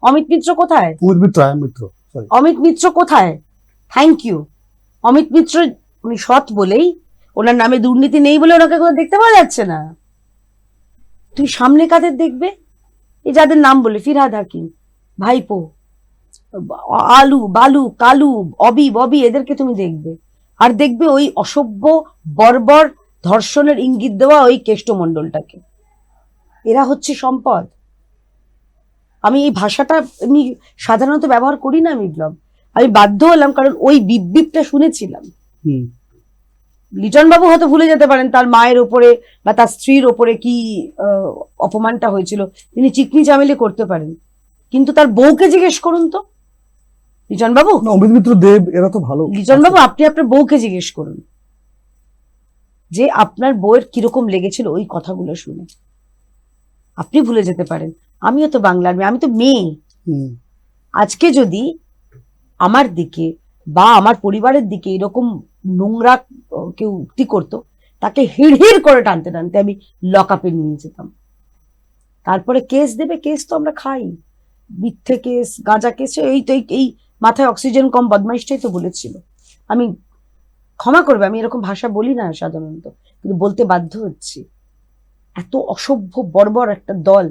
অমিত মিত্র কোথায়? সরি, অমিত মিত্র কোথায়? Thank you. Amit Mitra উনি সৎ বলেই, ওনার নামে দুর্নীতি নেই বলে ওনাকে কোথাও দেখতে পাওয়া যাচ্ছে না। তুই সামনে কাদের দেখবে? এই যাদের নাম বলে, ফিরহাদ হাকিম, ভাইপো, আলু, বালু, কালু, অবি, ববি, এদেরকে তুমি দেখবে। আর দেখবে ওই অসভ্য বর্বর ধর্ষণের ইঙ্গিত দেওয়া ওই কেষ্টমণ্ডলটাকে। এরা হচ্ছে সম্পদ। আমি এই ভাষাটা আমি সাধারণত ব্যবহার করি না বিপ্লব, আমি বাধ্য হলাম, কারণ ওই বিপ্লবটা শুনেছিলাম। লিটন বাবু হয়তো ভুলে যেতে পারেন তার মায়ের ওপরে বা তার স্ত্রীর ওপরে কি অপমানটা হয়েছিল, তিনি চিকনি চামেলি করতে পারেন, কিন্তু তার বউকে জিজ্ঞেস করুন তো লিটন বাবু। অমিত মিত্র দেব এরা তো ভালো। লিটন বাবু, আপনি আপনার বউকে জিজ্ঞেস করুন যে আপনার বউয়ের কিরকম লেগেছিল ওই কথাগুলো শুনে। আপনি ভুলে যেতে পারেন, আমিও তো বাংলার মেয়ে, আমি তো মেয়ে। আজকে যদি আমার দিকে বা আমার পরিবারের দিকে এরকম নোংরা কেউ উক্তি করতো, তাকে হিড় করে টানতে টানতে আমি লকআপে নিয়ে যেতাম। তারপরে কেস দেবে, কেস তো আমরা খাই, মিথ্যে কেস, গাঁজা কেস, এই তো এই মাথায় অক্সিজেন কম বদমাইশটাই তো বলেছিল। আমি ক্ষমা করবে, আমি এরকম ভাষা বলি না সাধারণত, কিন্তু বলতে বাধ্য হচ্ছি। এত অসভ্য বর্বর একটা দল